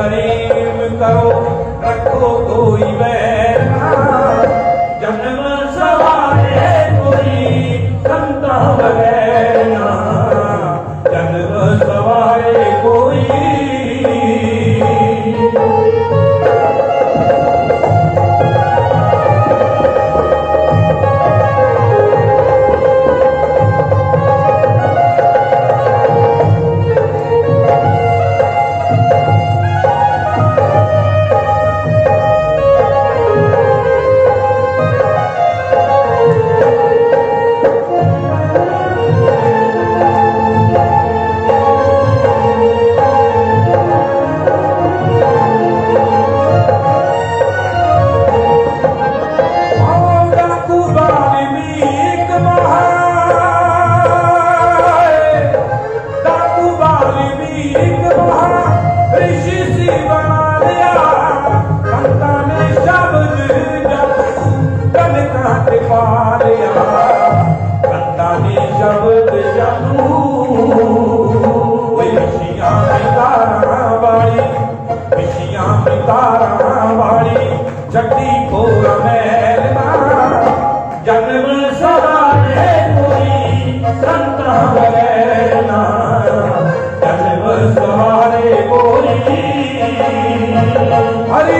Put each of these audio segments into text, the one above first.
प्रेम करो रखो कोई बैर ना, जन्म सवारे कोई संता बगैर ना, जन्म सवारे कोई। जटी खोर मैल ना, जन्म सवारे कोई संत बगैर ना, जन्म सवारे कोई। हरि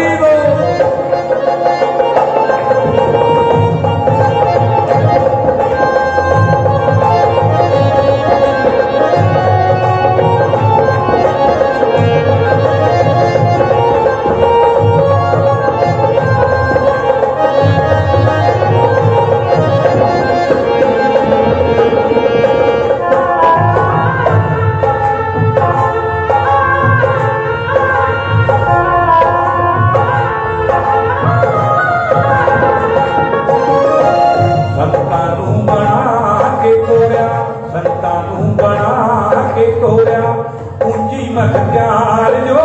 ऊंची मत प्यार जो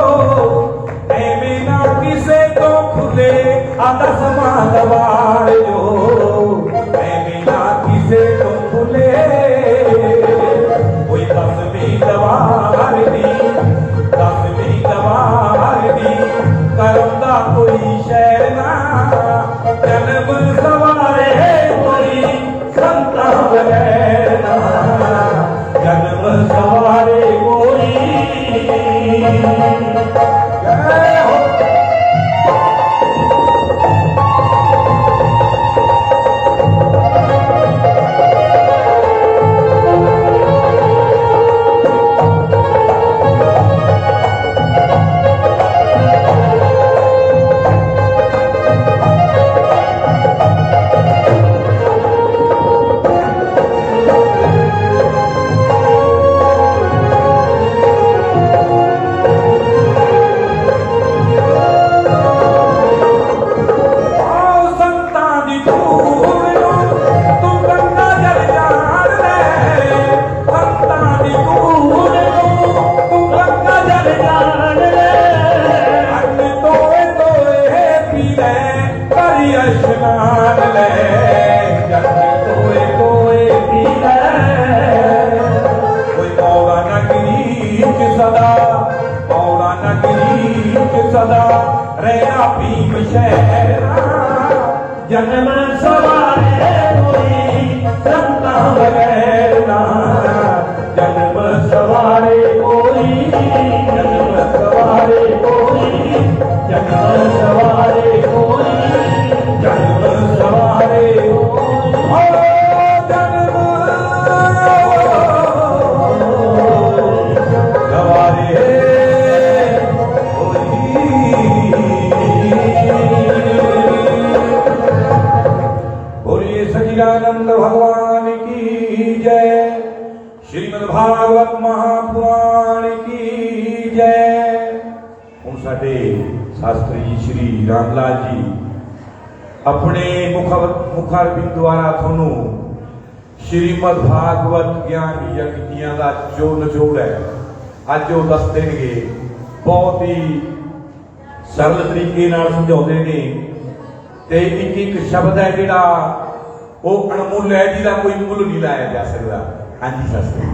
एवें ना किसे तो खुले आधा समा दवार जो, एवें ना किसे तो खुले कोई 10वीं दवार दी, 10वीं दवार दी करदा कोई शहर ना, जन्म सवारे कोई संता बगैर ना, जन्म सवारे कोई। जय हो। सदा रहना भीम शहर जन्म सवार। सच्चिदानंद भगवान की जय। श्रीमद् भागवत महापुराण की जय। हुण साडे शास्त्री जी श्री रामलाल जी अपने मुखारबिंद द्वारा थानू श्रीमद् भागवत ज्ञान यज्ञ का जो निचोड़ है अज वो दस देंगे। बहुत ही सरल तरीके समझाते हैं ते एक एक शब्द है जिहड़ा वो अणमुल है, जिहदा कोई मुल नहीं लाया जा सकता। हाँ जी शास्त्री।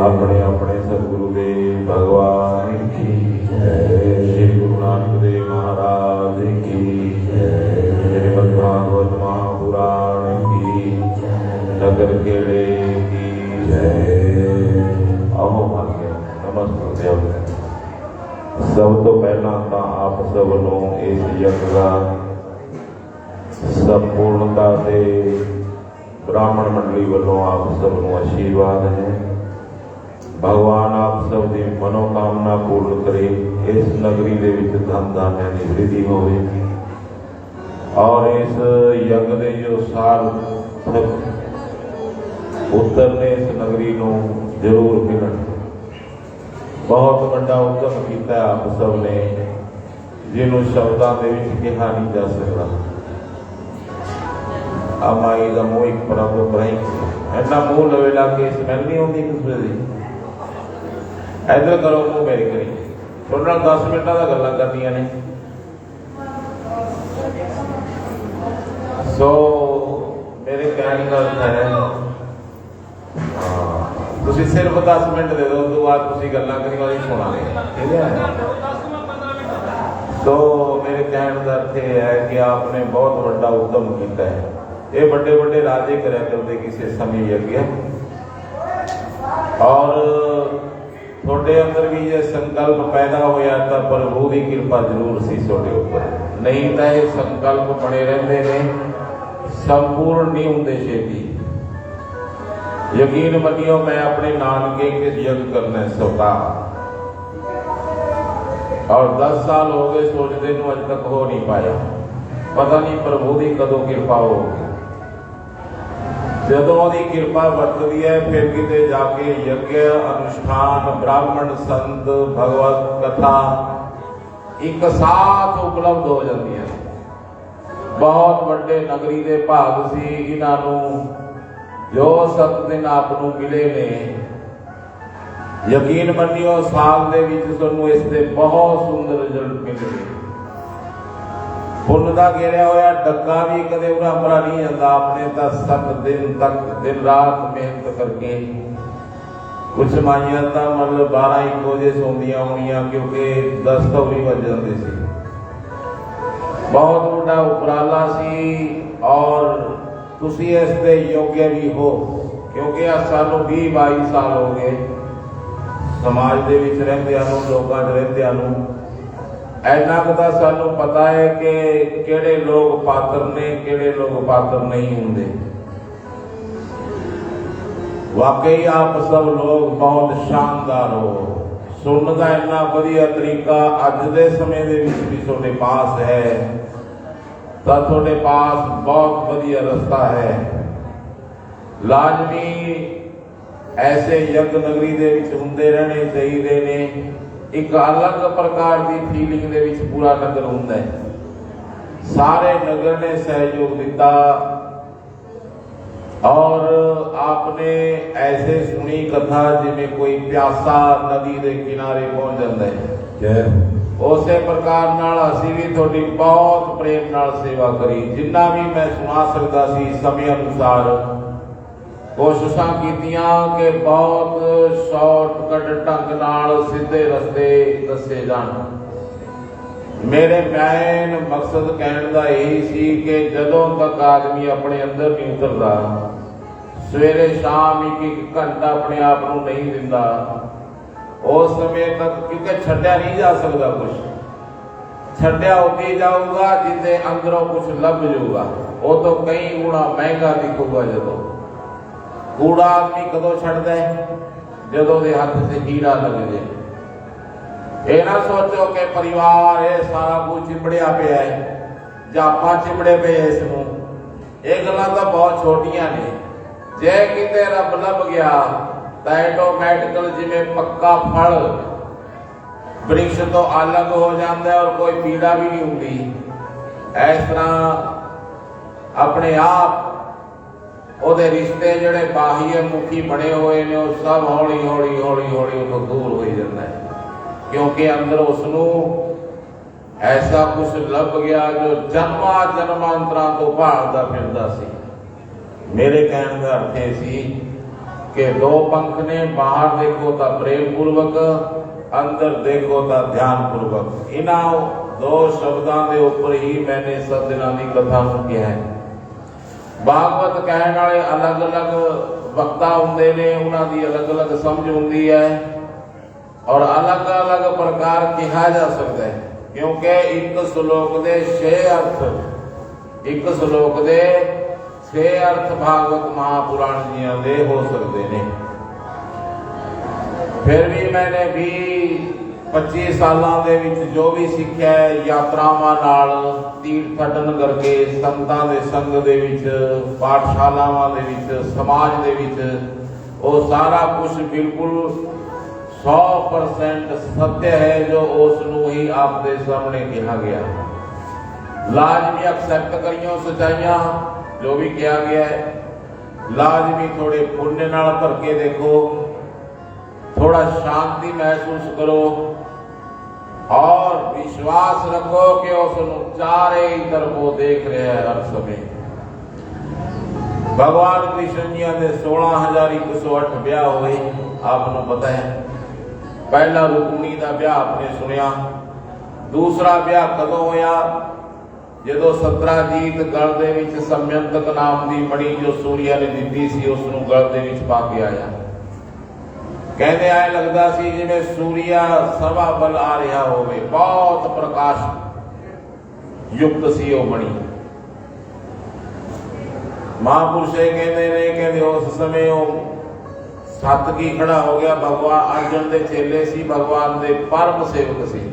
अपने अपने सतगुरु देव भगवान की जय। श्री गुरु नानक देव महाराज की जय। श्रीमद् भागवत महापुराण की नगर केड़े की जय। अहो भाग्य नमस्ते। सब तो पहला तो आप सब नूं इस यज्ञ का संपूर्णता से ब्राह्मण मंडली वालों आप सब नूं आशीर्वाद है। भगवान आप सब की मनोकामना पूर्ण करे। इस नगरी दे विच धन धान्य की वृद्धि होवे और इस यज्ञ के जो सार पुत्र ने इस नगरी नूं जरूर मिलन। बहुत बड़ा उद्यम किया आप सब ने जिन्हों शब्दों के विच कहा नहीं जा सकता। माई का मूह एक प्रभ बराई इन्ना मूह लवे ला के स्मैल नहीं आती किसी की। इधर करो मूह मेरे करी थोड़े 10 मिनट का गल्लां करनियां ने। सो मेरे कहने का अर्थ है तुसी सिर्फ 10 मिनट दे दो तो बाद तुसी गल्लां करी वाली सुनांगे, ठीक है। तो मेरे कहने का अर्थ है कि आपने बहुत बड़ा उद्यम किया है। ये बड़े बड़े राजे कराया करते किसी समय यज्ञ और थोड़े अंदर भी ये संकल्प पैदा होया तो प्रभु की कृपा जरूर सी थोड़े ऊपर, नहीं तो ये संकल्प बने रहते ने संपूर्ण नहीं होंगे छेती। यकीन मनियो मैं अपने नानके के यज्ञ करना है सौदा और 10 साल हो गए सोचते नूं अज तक हो नहीं पाया। पता नहीं प्रभु की कदों कृपा होगी। जदों दी कृपा वरतदी है फिर किते जाके यज्ञ अनुष्ठान ब्राह्मण संत भगवत कथा एक साथ उपलब्ध हो जाती है। बहुत बड़े नगरी के भाग सी इन्हों जो 7 दिन आपनों मिले ने। यकीन मनियो साल दे विच तुहानूं इसके बहुत सुंदर रिजल्ट मिले। पुण्य का घेरिया होया डक्का भी कदे उरा परा नहीं जाता। आपने तो 7 दिन तक दिन रात मेहनत करके कुछ माइया तो मतलब 12-1 बजे सौंदियां होनियां क्योंकि 10 तो भी बज जाते थे। बहुत बड़ा उपराला सी और तुसी इसके योग्य भी हो क्योंकि सानू 20-22 साल हो गए समाज के विच रहिंदियां नूं लोकां च रहिंदियां नूं। इन्ना का सानू पता है कि किहड़े लोग पात्र ने किहड़े लोग पात्र नहीं होंगे। वाकई आप सब लोग बहुत शानदार हो। सुनने का इन्ना वधिया तरीका अज के समय दे विच भी तुहाडे पास है तो तुहाडे पास बहुत वधिया रस्ता है। लाजमी ऐसे यज्ञ नगरी दे विच हुंदे रहने चाहिए ने। एक अलग प्रकार की फीलिंग दे विच पूरा नगर हुंदा है। सारे नगर ने सहयोग दिता और आपने ऐसे सुनी कथा जिमें कोई प्यासा नदी के किनारे पहुंच जाता है। उस प्रकार नाल असीं भी थोड़ी बहुत प्रेम नाल सेवा करी। जिन्ना भी मैं सुना सकता सी समय अनुसार कोशिशां कीतियां कि बहुत शॉर्टकट ढंग नाल सीधे रस्ते दसे जाण। मेरे मैन मकसद कहने का यही सी कि जदों तक आदमी अपने अंदर नहीं उतरता, सवेरे शाम एक घंटा अपने आप को नहीं दिंदा, उस समय तक, क्योंकि छड्या नहीं जा सकता, कुछ छड्या होती जाऊगा जिसे अंदरों कुछ लभ जाऊगा, वो तो कई गुणा महंगा दिखूगा। जो कूड़ा आदमी कदों छड्दा है, जदों दे हथ से कीड़ा लग जाए। ये ना सोचो कि परिवार है सारा कुछ चिमड़िया पिया है जां आपां चिमड़े पे इसनूं, ये गल्लां तां बहुत छोटियां ने। जे किते रब लभ गया तो ऑटोमैटिकल जिवें पक्का फल वृक्ष तो अलग हो जाता है और कोई पीड़ा भी नहीं होती, इस तरह अपने आप ਉਹਦੇ रिश्ते ਜਿਹੜੇ ਬਾਹੀ ਮੁਖੀ बने हुए ने वो सब हौली हौली हौली हौली उतो दूर हो जाता है, क्योंकि अंदर उसनू ऐसा कुछ लभ गया जो जन्मा जन्मांतरां तो भालदा फिरदा सी। मेरे कहने का अर्थ ये सी कि दो पंख ने, बाहर देखो तो प्रेम पूर्वक, अंदर देखो तो ध्यान पूर्वक। इन्हां दो शब्दां दे उपर ही मैंने 7 दिनां दी कथा नूं किया है। भागवत कहने वाले अलग अलग वक्ता होंदे ने, उन्हां दी अलग अलग समझ हुंदी है और अलग अलग प्रकार कहा जा सकता है, क्योंकि एक श्लोक दे 6 अर्थ, एक श्लोक दे 6 अर्थ भागवत महापुराण जियां दे हो सकते ने। फिर भी मैंने 20-25 सालों के विच जो भी सीखा है, यात्रावां नाल, तीर्थटन करके, संतां दे संग दे विच, पाठशालावां दे विच, समाज दे विच, वो सारा कुछ बिल्कुल 100% सत्य है जो उसनूं ही आपके सामने कहा गया। लाजमी एक्सेप्ट करियो सच्चाइयां जो भी किया गया है, लाजमी थोड़े पुण्य नाल भर के देखो, थोड़ा शांति महसूस करो और विश्वास रखो कि उसनूं चारे तरफों देख रहे हैं हर समय। भगवान कृष्ण जी के 16,108 ब्याह हुए, आपको पता है। पहला रुक्मिणी का ब्याह आपने सुनिया, दूसरा ब्याह कदों होया जदों सत्राजीत गल दे विच समयंतक नाम की मणि जो सूर्या ने दिती सी उसनूं गल दे विच पा के आया। कहते आए लगता सी जिवें सूर्या सवा बल आ रहा होवे, बहुत प्रकाश युक्त सी वो मणि। महापुरुष कहते ने कहते उस समय वो सातकी खड़ा हो गया, भगवान अर्जुन के चेले सी, भगवान के परम सेवक सी।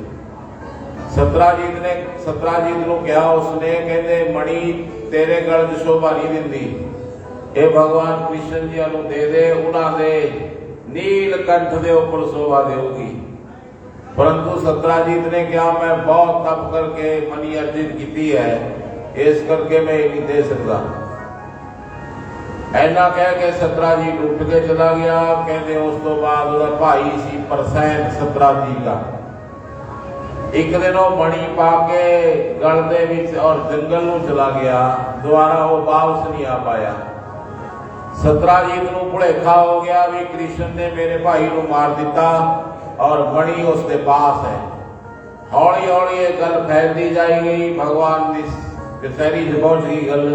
सत्राजीत नूं कहा उसने, कहते मणि तेरे गल च शोभा नहीं दिंदी, ये भगवान कृष्ण जी नूं दे दे, उन्हां दे नीलकंठ के ऊपर शोभा देगी। परंतु सत्राजीत ने कहा मैं बहुत तप करके मणि अर्जित की है, इस करके मैं ये नहीं दे सकता। ऐना कह के सत्राजीत उठ के चला गया। कहते उस तो बाद उसका भाई सी परसैन सत्राजी का, एक दिन वो मणि पा के गल दे विच और जंगल नूं चला गया, दोबारा वो वापस नहीं आ पाया। सत्राजीत नूं भुलेखा हो गया भी कृष्ण ने मेरे भाई नूं मार दिता और मणि उसके पास है। हौली हौली ये गल फैलती जाई गई, भगवान की कचहरी च पहुंच गई गल।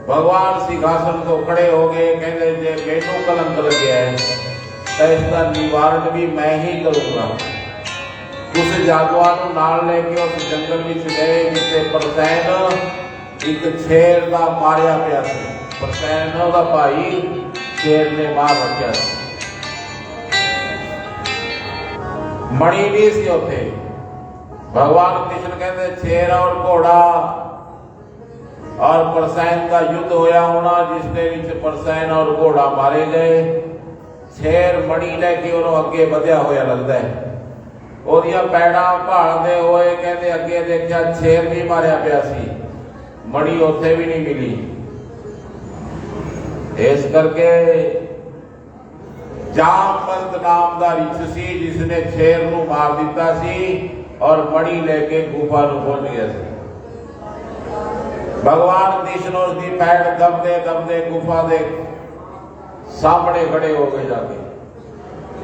भगवान सिंहासन तो खड़े हो गए, कहते जे मैनू कलंक लग्या है तो इसका निवारण भी मैं ही करूंगा। उस जादुआ नूं नाल लेके उस जंगल में गए जिथे परसैन एक शेर का मारिया पिया सी। परसैन का भाई शेर ने मार रखा। मणि नहीं सी उथे। भगवान कृष्ण कहते शेर और घोड़ा और परसैन का युद्ध होया होना, जिसके विच परसैन और घोड़ा मारे गए। शेर मणि लेके उन्होंने अगे बढ़िया होया लगता है। ओदियां पैड़ा भालदे होए कहते अगे देखा शेर भी मारिया पिया सी, मणि उत्थे भी नहीं मिली। इस करके जामवंत नाम का रिछ सी जिसने शेर नूं मार दिता सी और मणि लेके गुफा नूं पहुंच गया सी। भगवान कृष्ण उसकी पैड़ दबदे दबदे गुफा दे सामने खड़े हो गए जाके।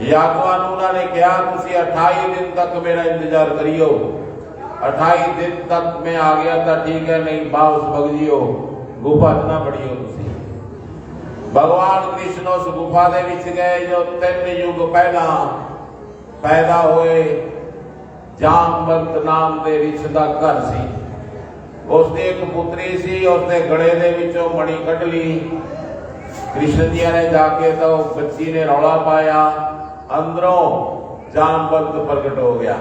यादवान उन्होंने कहा तुसी 28 दिन तक मेरा इंतजार करियो, 28 दिन तक मैं आ गया था, ठीक है, नहीं वापस भग जियो, गुफा च ना बढ़ियो तुसी। भगवान कृष्ण उस गुफा दे विच गए जो 3 युग पहला पैदा होए। जामवंत नाम दे रिछ दा घर सी, उसने एक पुत्री सी, उसने गले दे विचों मणि कढ़ ली। कृष्ण जी ने जाके तो बच्ची ने रौला पाया, अंदरों जामवंत प्रकट हो गया।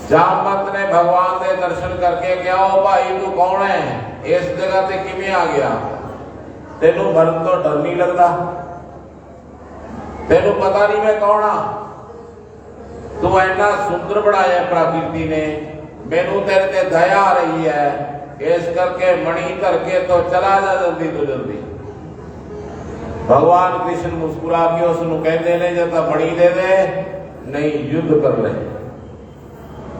जामवंत ने भगवान के दर्शन करके क्या, ओ भाई तू कौन है, इस जगह ते किवें आ गया, तेनू मरन तो डर नहीं लगता, तेनू पता नहीं मैं कौन आ, तू इन्ना सुंदर बनाया प्रकृति ने, मैनू तेरे ते दया आ रही है, इस करके मणि धर के तो चला जा जल्दी तो जल्दी। भगवान कृष्ण मुस्कुरा के उसनू कहते ने, जब तक मणि दे दे नहीं युद्ध कर ले।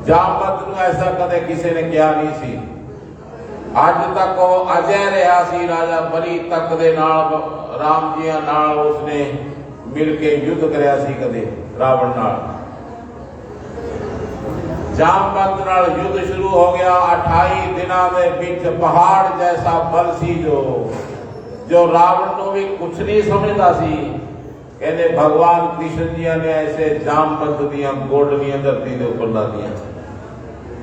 जामवंत नू ऐसा कदे किसी ने किया नहीं सी। अज तक वो अजय रहा सी, राजा बलि तक दे नाल राम जी नाल उसने मिल के युद्ध करया सी कदे रावण नाल। जामवंत नाल युद्ध शुरू हो गया। 28 दिनों के बीच पहाड़ जैसा बल सी जो रावण को भी कुछ नहीं समझता सी। कहते भगवान कृष्ण जी ने ऐसे जामवंत दियां गोडलियां धरती के ऊपर ला दियां।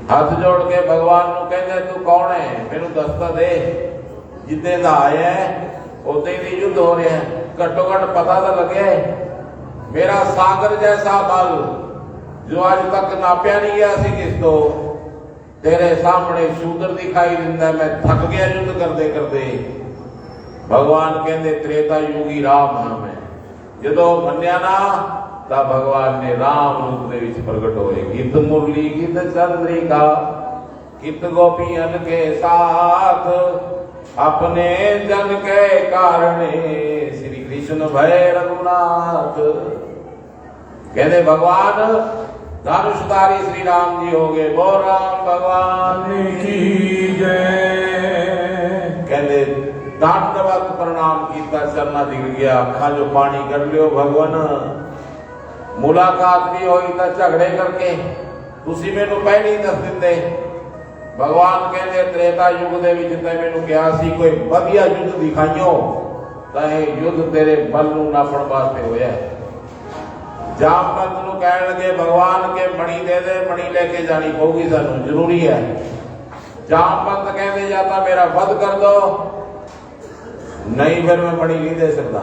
हाथ जोड़ के भगवान को कहते तू कौन है, मैनू दसता दे, जिद्दे दा आया उदे ही युद्ध हो रहा है, घट्टो घट पता तो लगे। मेरा सागर जैसा बल जो आज तक नापिया नहीं गया सी किस तो, तेरे सामने शूद्र दिखाई दिंदा, मैं थक गया युद्ध करते करते। भगवान कहते त्रेता युगी राम हाँ मैं, जो मन्या ना ता भगवान ने राम रूप दे विच प्रगट होए। गीत मुरली गीत चंद्रिका कित गोपियन के साथ, अपने जन के कारणे श्री कृष्ण भय रघुनाथ। कहते भगवान धनुषधारी श्री राम जी हो गए। बोल राम भगवान की जय। कहते दंडवत प्रणाम किया, चरना दिख गया, अखा जो पानी कर लियो भगवान। मुलाकात भी हुई तो झगड़े करके तुसी मैनू पहले ही दस दिंदे। भगवान कहते त्रेता युग दे विच तैं मैनू कहा सी कोई वधिया युद्ध दिखाइयो, तां युद्ध तेरे बल नूं नापण वास्ते होया। जामवंत नूं कहण लगे भगवान के मणि दे दे, मणि लेके जानी पऊगी सानू, जरूरी है। जामवंत कहते या तां मेरा वध कर दो, नहीं फिर मैं मणि नहीं दे सकता।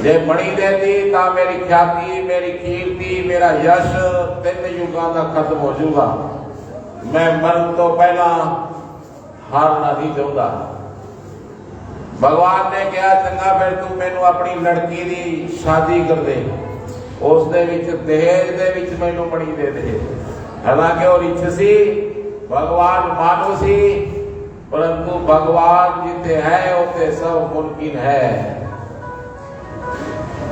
जे मणि देती ता मेरी ख्याति, मेरी कीर्ति, मेरा यश 3 युगों का खत्म हो जाऊगा। मैं मरण तो पहला हारना नहीं चाहता। भगवान ने कहा चंगा फिर तू मैनू अपनी लड़की की शादी कर दे, उस दे विच दहेज दे विच मैनू मणि दे दे। हालांकि वो रिछ सी, भगवान मानव सी, परंतु भगवान जिते है उते सब मुमकिन है।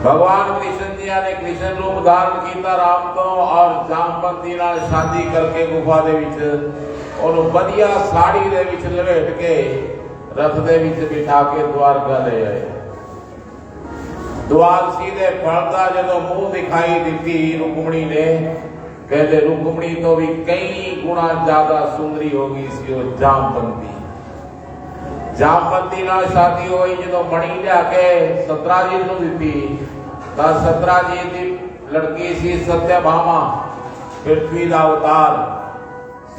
भगवान कृष्ण जी ने कृष्ण रूप धारण किया राम तो, और जामवंत जी नाल शादी करके गुफा दे विच ओनू वधिया साड़ी दे विच लपेट के रथ दे विच बिठा के द्वारका ले आए। द्वारसी दे फलदा जदों मुंह दिखाई दिती रुक्मणी ने, कहते रुक्मणी तो भी कई गुणा ज्यादा सुंदरी होगी सी वो जामवंती। जामवंती नाल शादी हुई जो मणि लिया के सतराजीत नूं दिती, तां सतराजीत दी लड़की सी सत्यभामा, पृथ्वी दा अवतार।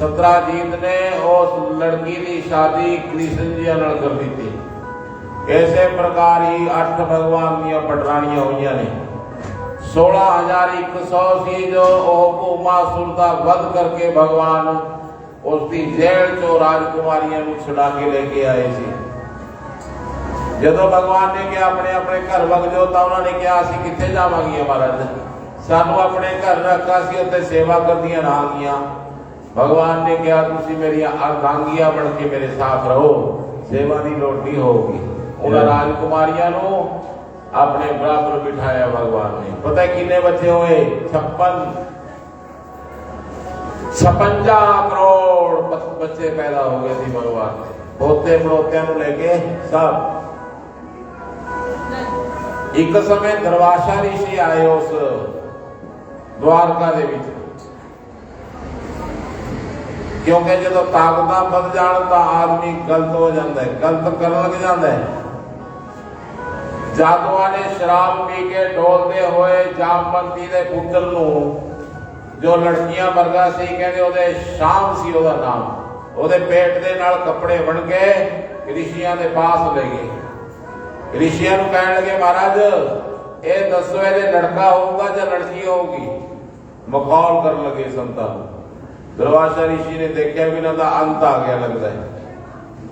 सतराजीत ने उस लड़की की शादी कृष्ण जी नाल कर दी थी। ऐसे प्रकार ही 8 भगवान दी पटरानियां हुई ने। 16,100 सी जो भूमासुर दा वध करके भगवान उसकी जेल चो राजकुमारियां नूं छुड़ा के लेके आए सी। जदों भगवान ने कहा अपने अपने घर वग जाओ, तो उन्होंने कहा असीं कित्थे जावांगियां महाराज, सानू अपने घर रखा सी उत्ते सेवा करदियां रहांगियां। भगवान ने कहा तुसीं मेरियां अर्धांगियां बन के मेरे साथ रहो, सेवा की लोड़ नहीं होगी। उन्होंने राजकुमारियां नूं अपने बराबर बिठाया भगवान ने। पता है कितने बच्चे हुए? 56 करोड़ बच्चे पैदा हो गए थे भगवान ने, पोते पड़ोतियां नूं लेके सब। एक समय दरवाशा ऋषि आए उस द्वारका दे विच। क्योंकि जो ताकत बद जान तो आदमी गलत हो जाता है, गलत कर लग जाता है। जादूआ ने शराब पी के डोलते हुए जामवंती के पुत्र नू जो लड़कियां वर्गा सी कहते ओदे शाम सी ओदा नाम, ओदे पेट दे नाल कपड़े बन के ऋषियां दे पास ले गए। ऋषियां नू कहन लगे महाराज ये दसो ये लड़का होगा या लड़की होगी, मखौल कर लगे संता। दुर्वासा ऋषि ने देखा भी ना अंत आ गया लगता है,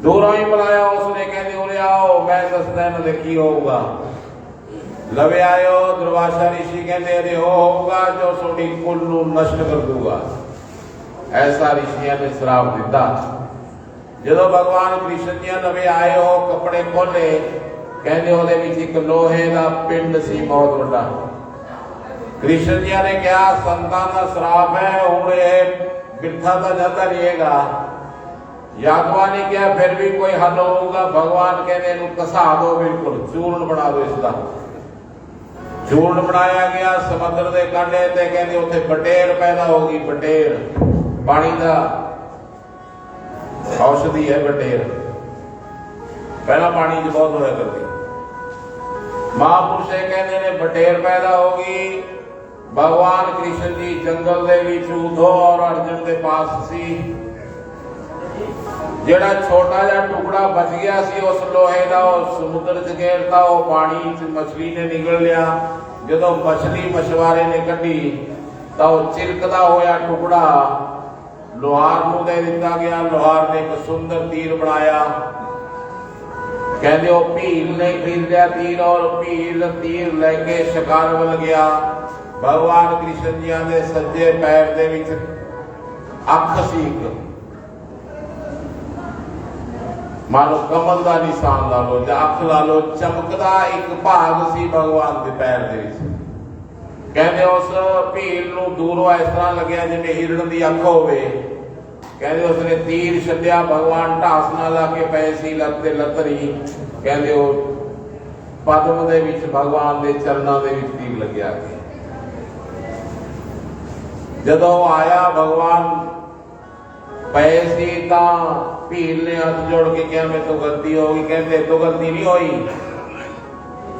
दूरों ही बुलाया उसने, कहते उरे आओ मैं दसदा इन्हां दे की होगा। लवे आयो दुर्वासा ऋषि कहते अरे वो होगा जो सोडी कुल नू नष्ट कर दूंगा। ऐसा ऋषियों ने श्राप दिता। जदों भगवान कृष्ण जी लवे आए हो कपड़े खोले, कहते ਉਹਦੇ ਵਿੱਚ ਇੱਕ ਲੋਹੇ ਦਾ ਪਿੰਡ ਸੀ ਬਹੁਤ ਵੱਡਾ। कृष्ण जी ने कहा संतान का श्राप है हूं ये बिरथा तो जाता रहेगा। यादवा ने कहा फिर भी कोई हल होगा। भगवान कहते इन्हू कसा दो, बिल्कुल चूर्ण बना दो इसका। चूर्ण बनाया गया समुद्र के कंढे ते, कहते उत्थे बटेर पैदा होगी। बटेर पानी का औषधि है बटेर, पहला पानी च बहुत होया करती। महापुरुष कहते ने बटेर पैदा होगी। भगवान कृष्ण जी जंगल दे विच उद्धव और अर्जुन के पास सी। जेड़ा छोटा जा टुकड़ा बच गया सी उस लोहे का समुद्र च घेरता, वो पानी च मछली ने निगल लिया। जदों मछली मछुआरे ने कढ़ी तो चिलकदा होया टुकड़ा लोहार नूं दे दिता गया। लोहार ने एक सुंदर तीर बनाया। कहते भील ने खरीद लिया तीर और भील तीर लेके शिकार वल गया। भगवान कृष्ण जी के सज्जे पैर दे विच अख सी, मान लो कमल का निशान ला लो या अख ला लो, चमकदा एक भाग सी भगवान के पैर दे विच। कहते उस भील नूं दूरों इस तरह लग्या जिवें हिरण की अख होवे। कहते उसने तीर छड्डिया, भगवान ढास ना ला के पए सी लत्ते लतरी। कहते वो पद्म दे विच भगवान के चरणों के विच तीर लग्या। जदों आया भगवान पए सी तां भील ने हाथ जोड़ के कहा मैं तो गलती होगी। कहते तो गलती नहीं हुई,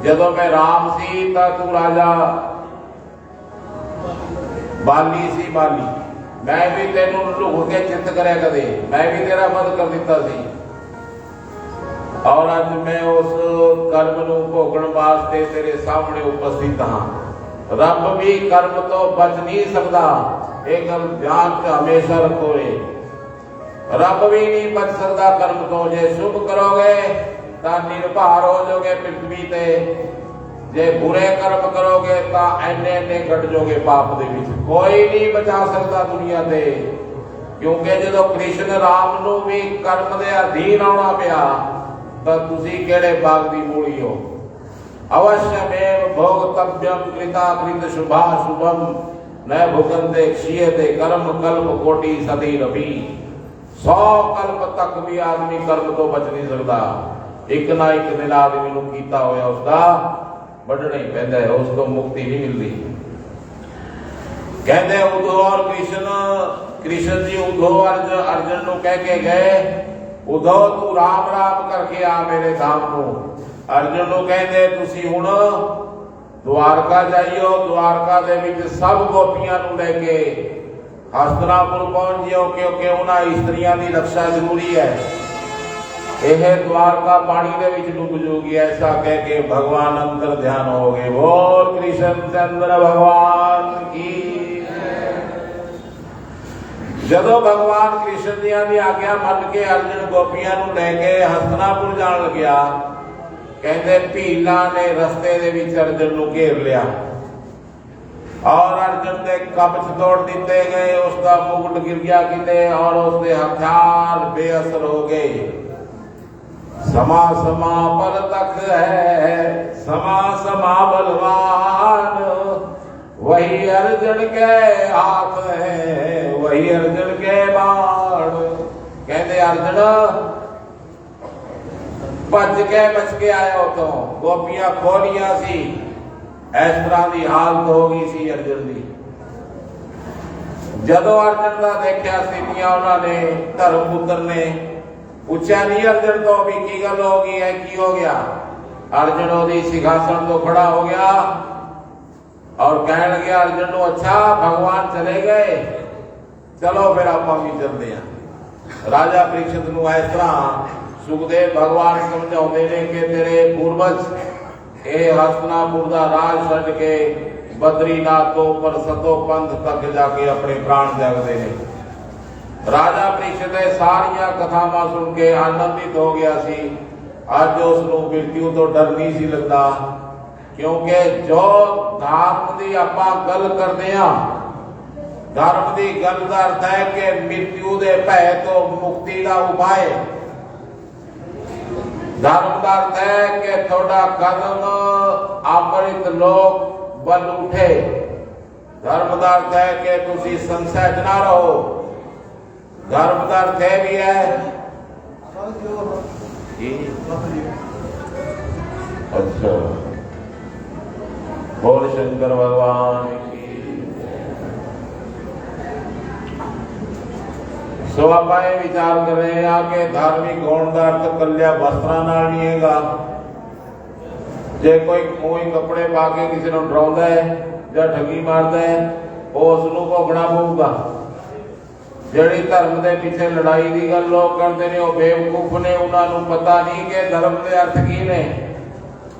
जदों मैं राम सी तां तू राजा बाली सी बाली, मैं भी तेनू लुक के चित करे कदे, मैं भी तेरा वध कर दिता सी। और अज मैं उस कर्म नू भोगण वास्ते तेरे सामने उपस्थित हाँ। रब भी कर्म तो बच नहीं सकता, एक गल ध्यान च हमेशा रखो। रब भी नहीं बच सकता कर्म तो। जे शुभ करोगे तो निर्भर हो जाओगे पृथ्वी ते, जे बुरे कर्म करोगे तो एने एने कट जाओगे पाप दे विच। कोई नहीं बचा सकता दुनिया ते, क्योंकि जो कृष्ण राम नू भी कर्म दे अधीन आना पिया तो तुसी केड़े बाग दी मूली हो। अवश्यमेव भोगतव्यम कृता कृत शुभा शुभम न भुगंते क्षीयते कर्म कल्प कोटि सदी रवि। 100 कल्प तक भी आदमी कर्म तो बच नहीं सकता। एक ना एक दिन आदमी नू कीता होया उसका बढ़ना ही पैंदा है, उसको मुक्ति नहीं मिलती। कहते उद्धव और कृष्ण जी उद्धव अर्जुन नू कह के गए, उद्धव तू राम राम करके आ मेरे धाम नू। अर्जुन नू कहते तुसी हुण द्वारका जाइयो, द्वारका दे विच सब गोपियां नू लेके हस्तिनापुर पहुंच जियो, क्योंकि उन्हां स्त्रियां दी रक्षा जरूरी है। यह द्वारका पानी दे विच डूब जाऊगी। ऐसा कह के भगवान अंतर ध्यान हो गए। बोल कृष्ण चंद्र भगवान की। जदों भगवान कृष्ण जी की आज्ञा मन के अर्जुन गोपियां नू लेके हस्तिनापुर जान लग्या, कहते भीला ने रस्ते दे विच अर्जुन नू घेर लिया और अर्जुन के कब्ज तोड़ दिते गए। उसका मुकुट गिर गया किते और उसके हथियार बेअसर हो गए। समा समा पर तक है समा समा बलवान, वही अर्जुन के हाथ है वही अर्जुन के बाण। कहते अर्जुन भज के बच के आया तो गोपियां खोलियां सी, इस तरह की हालत हो गई सी अर्जुन की। ਜਦੋਂ ਅਰਜਨ ਦਾ ਦੇਖਿਆ ਸਥਿਤੀਆਂ ਉਹਨਾਂ ਨੇ ਧਰਮ ਪੁੱਤਰ ਨੇ ਪੁੱਛਿਆ ਨਹੀਂ ਅਰਜਨ ਤੋਂ ਵੀ ਕੀ ਗੱਲ ਹੋ ਗਈ ਹੈ, ਕੀ ਹੋ ਗਿਆ। ਅਰਜਨ ਉਹਦੀ ਸਿੰਘਾਸਣ ਤੋਂ ਖੜਾ ਹੋ ਗਿਆ और कह लगे अर्जुन को, अच्छा भगवान चले गए, चलो फिर आप भी चलते हैं। राजा परीक्षित नूं इस तरह सुखदेव भगवान समझाते हैं कि तेरे पूर्वज ये हस्तिनापुर दा राज छड्ड के बद्रीनाथ तो पर सतो पंथ तक जाके अपने प्राण त्यागते हैं। राजा परीक्षित सारिया कथावां सुन के आनंदित हो गया सी। अज उसनूं मृत्यु तो डर नहीं सी लगता, क्योंकि जो धर्म की आपां गल करते हैं, धर्म की गल का अर्थ है कि मृत्यु के भय तो मुक्ति का उपाय। धर्म का अर्थ है कि थोड़ा कदम अमृत लोक बल उठे। धर्म का अर्थ है कि तुसी संशय च ना रहो। धर्म का अर्थ है भी है अच्छा बोल शंकर भगवान की। सो आप विचार कर रहे हैं कि धार्मिक होने का अर्थ कल्या वस्त्रां नाल नहीं हैगा। जे कोई कोई कपड़े पा के किसी को डराउंदा है या ठगी मारदा है, वो उसनूं भोगना पऊगा। जिहड़ी धर्म के पीछे लड़ाई की गल लोग करते हैं, वो बेवकूफ ने, उन्होंने पता नहीं कि धर्म के अर्थ की ने।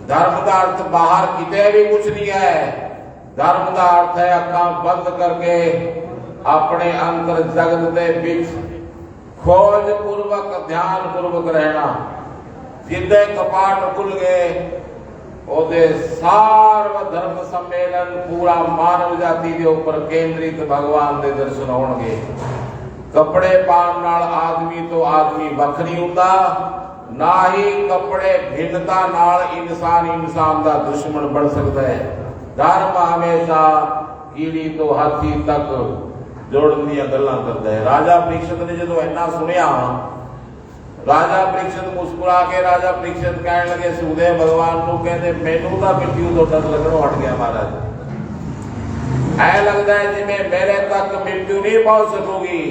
धर्म का अर्थ बाहर किते भी कुछ नहीं है। धर्म का अर्थ है अखां बंद करके अपने अंतर जगत के बीच खोज पूर्वक ध्यान पूर्वक रहना। जिदे कपाट खुल गए ओदे सार्व धर्म सम्मेलन पूरा मानव जाति के ऊपर केंद्रित भगवान के दर्शन होणगे। कपड़े पाउण नाल आदमी तो आदमी वख नहीं हुंदा, ना ही कपड़े भिन्नता नाल इंसान इंसान का दुश्मन बन सकता है। धर्म हमेशा कीड़ी तो हाथी तक जोड़न दी गल्लां करता है। राजा परीक्षित ने जो इन्ना सुनिया, राजा परीक्षित मुस्कुरा के राजा परीक्षित कहने लगे सुखदेव भगवान को, कहते मैनू तो मृत्यु तो डर लगनों हट गया महाराज। ऐ लगता है जिवें मेरे तक मृत्यु नहीं पहुंच सकोगी,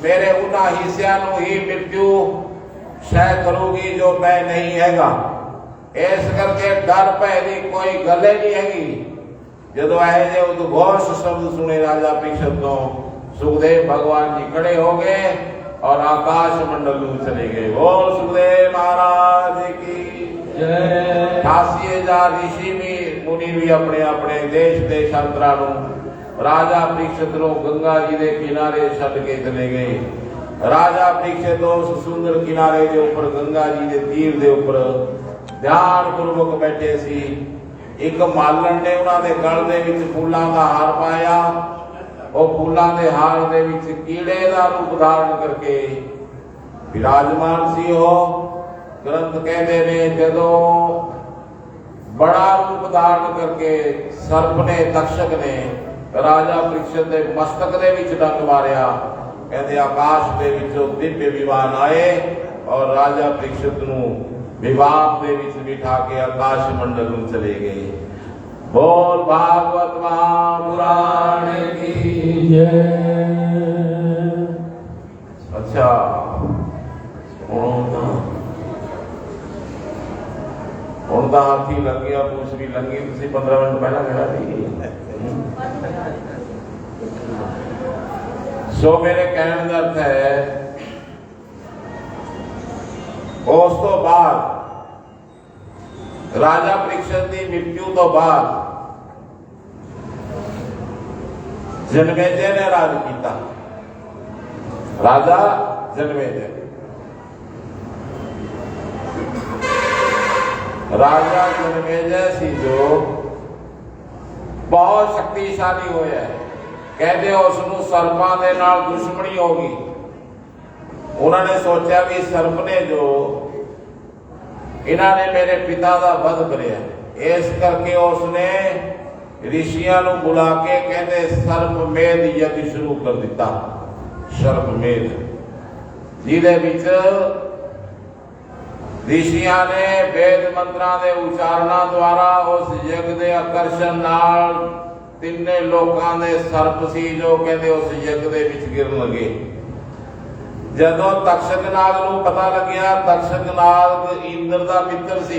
मेरे उन्हां हिस्सियां नूं ही मृत्यु शह करूगी जो मैं नहीं हैगा। इस करके डर भय की कोई गल नहीं हैगी। जो ऐसे उद्घोष शब्द सुने राजा परीक्षित तो सुखदेव भगवान जी खड़े हो गए और आकाश मंडल में चले गए। बोल सुखदेव महाराज की जय। 88,000 ऋषि भी मुनि भी अपने अपने देश देशांतरा राजा परीक्षित गंगा जी के किनारे छड्ड के चले गए। राजा परीक्षित उस सुंदर किनारे के ऊपर गंगा जी के तीर के ऊपर ध्यान पूर्वक बैठे सी। एक मालन ने उन्होंने गल दे विच फूलों का हार पाया। वो फूलों के हार दे विच कीड़े का रूप धारण करके विराजमान सी। हो ग्रंथ कहते ने जदों बड़ा रूप धारण करके सर्प ने तक्षक ने राजा परीक्षित के मस्तक दे विच डंग मारिया। कहते आकाश के विचों दिव्य विमान आए और राजा परीक्षित नूं विमान के विच बिठा के आकाश मंडल में चले गए। बोल भागवत महापुराण की जय। अच्छा हुण तां हाथी लग गया, पूछ भी लंगी, तुसीं 15 मिनट पहला कहा सी। सो मेरे कहने का अर्थ है, उस तो बाद राजा परीक्षित की मृत्यु तो बाद जनमेजय ने राज किया। राजा जनमेजय राजा जनमेजय सी जो बहुत शक्तिशाली होया है। कहते उसनूं सर्पां दे नाल दुश्मनी होगी। उन्होंने सोचा भी सर्प ने जो इन्होंने मेरे पिता का वध करिया, इस करके उसने ऋषियों को बुला के कहते सर्पमेध यज्ञ शुरू कर दिता। सर्पमेध जिहदे विच ऋषियों ने वेद मंत्रां दे उचारणा द्वारा उस यज्ञ के आकर्षण नाल ਤਿੰਨੇ ਲੋਕਾਂ ਦੇ ਸਰਪ ਸੀ ਜੋ ਕਹਿੰਦੇ ਉਸ ਯੱਗ ਦੇ ਵਿੱਚ ਗਿਰਨ ਲੱਗੇ। ਜਦੋਂ ਤਕਸ਼ਕ ਨਾਗ ਨੂੰ ਪਤਾ ਲੱਗਿਆ, ਤਕਸ਼ਕ ਨਾਗ ਇੰਦਰ ਦਾ ਮਿੱਤਰ ਸੀ।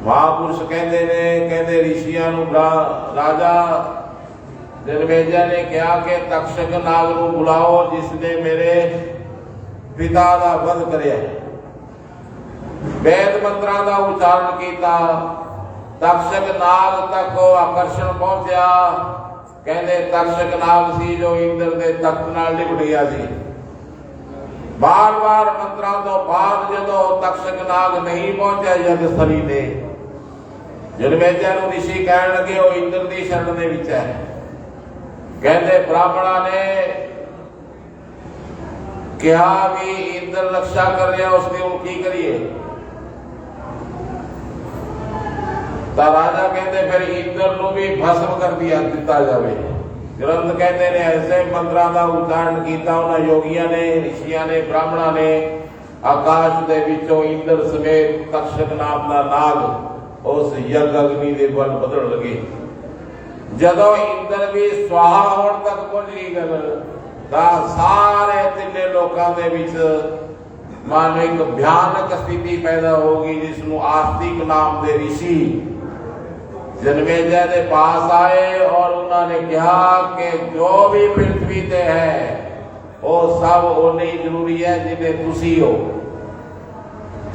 ਮਹਾਂਪੁਰਸ਼ ਕਹਿੰਦੇ ਨੇ, ਕਹਿੰਦੇ ਰਿਸ਼ੀਆਂ ਨੂੰ ਰਾਜਾ ਜਨਮੇਜਾ ਨੇ ਕਿਹਾ ਕਿ ਤਕਸ਼ਕ ਨਾਗ ਨੂੰ ਬੁਲਾਓ ਜਿਸ ਨੇ ਮੇਰੇ ਪਿਤਾ ਦਾ ਵਧ ਕਰਿਆ। ਵੇਦ ਮੰਤਰਾਂ ਦਾ ਉਚਾਰਨ ਕੀਤਾ, ਤਕਸ਼ਕ ਨਾਗ ਤੱਕ ਉਹ ਆਕਰਸ਼ਣ ਪਹੁੰਚਿਆ। ਕਹਿੰਦੇ ਤਕਸ਼ਕ ਨਾਗ ਸੀ ਜੋ ਇੰਦਰ ਦੇ ਤਖਤ ਨਾਲ ਲਿਪਟ ਗਿਆ ਸੀ। ਬਾਰ-ਬਾਰ ਮੰਤਰਾਂ ਤੋਂ ਬਾਅਦ ਜਦੋਂ ਤਕਸ਼ਕ ਨਾਗ ਨਹੀਂ ਪਹੁੰਚਿਆ ਯੱਗ ਸਥਲੀ ਤੇ, ਜਨਮੇਜਾ ਨੂੰ ਰਿਸ਼ੀ ਕਹਿਣ ਲੱਗੇ ਉਹ ਇੰਦਰ ਦੀ ਸ਼ਰਨ ਦੇ ਵਿੱਚ ਹੈ। ਕਹਿੰਦੇ ਬ੍ਰਾਹਮਣਾਂ ਨੇ ਕਿਹਾ ਵੀ ਇੰਦਰ ਰਕਸ਼ਾ ਕਰ ਰਿਹਾ, ਉਸ ਦੀ ਹੁਣ ਕੀ ਕਰੀਏ? ਤਾਂ ਰਾਜਾ ਕਹਿੰਦੇ ਫਿਰ ਇੰਦਰ ਨੂੰ ਵੀ ਭਸਮ ਕਰ ਦਿੱਤਾ ਜਾਵੇ। ਗ੍ਰੰਥ ਕਹਿੰਦੇ ਨੇ ਐਸੇ ਮੰਤਰਾਂ ਦਾ ਉਚਾਰਨ ਕੀਤਾ ਉਹਨਾਂ ਯੋਗੀਆਂ ਨੇ, ਰਿਸ਼ੀਆਂ ਨੇ, ਬ੍ਰਾਹਮਣਾਂ ਨੇ। ਆਕਾਸ਼ ਦੇ ਵਿੱਚੋਂ ਇੰਦਰ ਸਮੇਤ ਤਕਸ਼ਕ ਨਾਮ ਦਾ ਨਾਗ ਉਸ ਯੱਗ ਅਗਨੀ ਦੇ ਵੱਲ ਵਧਣ ਲੱਗੇ। ਜਦੋਂ ਇੰਦਰ ਵੀ ਸਵਾਹਾ ਹੋਣ ਤੱਕ ਪਹੁੰਚ ਗਈ ਗੱਲ, ਤਾਂ ਸਾਰੇ ਤਿੰਨੇ ਲੋਕਾਂ ਦੇ ਵਿੱਚ ਮਾਨੋ ਇੱਕ ਭਿਆਨਕ ਸਥਿਤੀ ਪੈਦਾ ਹੋ ਗਈ, ਜਿਸ ਨੂੰ ਆਸਤਿਕ ਨਾਮ ਦੇ ਰਿਸ਼ੀ ਜਨਮੇਜਾ ਦੇ ਪਾਸ ਆਏ ਔਰ ਉਹਨਾਂ ਨੇ ਕਿਹਾ ਕਿ ਜੋ ਵੀ ਪ੍ਰਿਥਵੀ ਤੇ ਹੈ ਉਹ ਸਭ ਉਹਨੇ ਹੀ ਜ਼ਰੂਰੀ ਹੈ ਜਿੰਨੇ ਤੁਸੀਂ ਹੋ।